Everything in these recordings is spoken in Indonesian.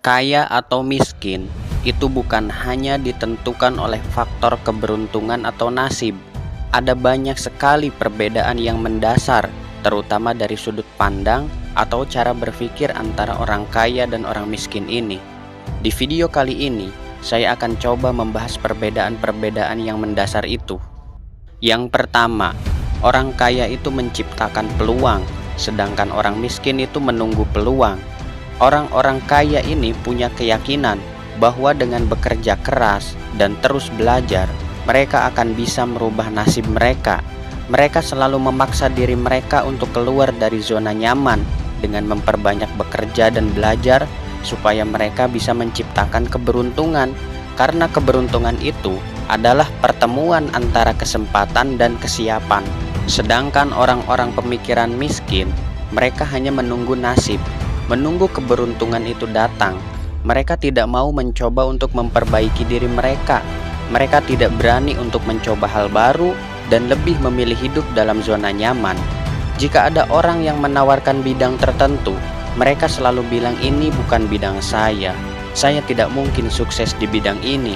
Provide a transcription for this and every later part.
Kaya atau miskin itu bukan hanya ditentukan oleh faktor keberuntungan atau nasib. Ada banyak sekali perbedaan yang mendasar, terutama dari sudut pandang atau cara berpikir antara orang kaya dan orang miskin ini. Di video kali ini, saya akan coba membahas perbedaan-perbedaan yang mendasar itu. Yang pertama, orang kaya itu menciptakan peluang, sedangkan orang miskin itu menunggu peluang. Orang-orang kaya ini punya keyakinan bahwa dengan bekerja keras dan terus belajar, mereka akan bisa merubah nasib mereka. Mereka selalu memaksa diri mereka untuk keluar dari zona nyaman dengan memperbanyak bekerja dan belajar supaya mereka bisa menciptakan keberuntungan. Karena keberuntungan itu adalah pertemuan antara kesempatan dan kesiapan. Sedangkan orang-orang pemikiran miskin, mereka hanya menunggu nasib, menunggu keberuntungan itu datang. Mereka tidak mau mencoba untuk memperbaiki diri mereka. Mereka tidak berani untuk mencoba hal baru dan lebih memilih hidup dalam zona nyaman. Jika ada orang yang menawarkan bidang tertentu, mereka selalu bilang, "Ini bukan bidang saya. Saya tidak mungkin sukses di bidang ini."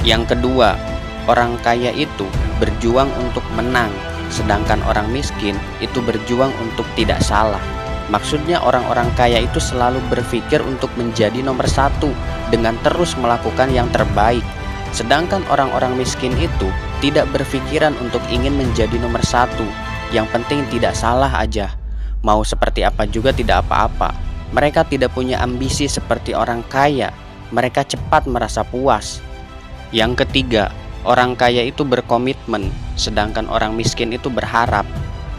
Yang kedua, orang kaya itu berjuang untuk menang, sedangkan orang miskin itu berjuang untuk tidak salah. Maksudnya orang-orang kaya itu selalu berpikir untuk menjadi nomor satu dengan terus melakukan yang terbaik. Sedangkan orang-orang miskin itu tidak berpikiran untuk ingin menjadi nomor satu. Yang penting tidak salah aja. Mau seperti apa juga tidak apa-apa. Mereka tidak punya ambisi seperti orang kaya. Mereka cepat merasa puas. Yang ketiga, orang kaya itu berkomitmen, sedangkan orang miskin itu berharap.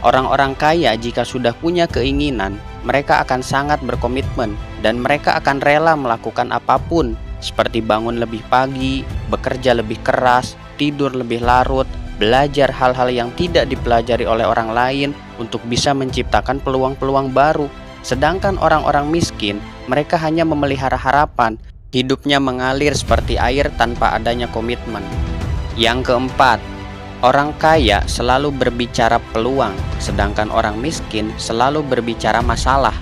Orang-orang kaya jika sudah punya keinginan, mereka akan sangat berkomitmen dan mereka akan rela melakukan apapun, seperti bangun lebih pagi, bekerja lebih keras, tidur lebih larut, belajar hal-hal yang tidak dipelajari oleh orang lain untuk bisa menciptakan peluang-peluang baru. Sedangkan orang-orang miskin, mereka hanya memelihara harapan, hidupnya mengalir seperti air tanpa adanya komitmen. Yang keempat, orang kaya selalu berbicara peluang, sedangkan orang miskin selalu berbicara masalah.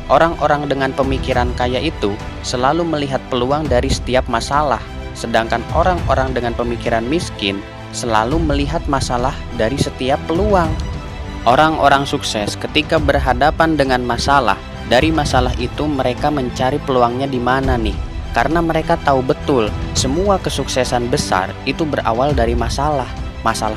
Orang-orang dengan pemikiran kaya itu selalu melihat peluang dari setiap masalah, sedangkan orang-orang dengan pemikiran miskin selalu melihat masalah dari setiap peluang. Orang-orang sukses ketika berhadapan dengan masalah, dari masalah itu mereka mencari peluangnya di mana nih? Karena mereka tahu betul semua kesuksesan besar itu berawal dari masalah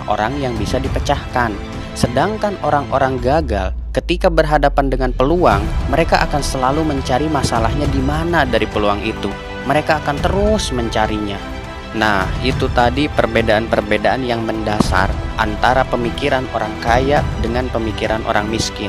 orang yang bisa dipecahkan. Sedangkan orang-orang gagal ketika berhadapan dengan peluang, mereka akan selalu mencari masalahnya di mana dari peluang itu. Mereka akan terus mencarinya. Nah, itu tadi perbedaan-perbedaan yang mendasar antara pemikiran orang kaya dengan pemikiran orang miskin.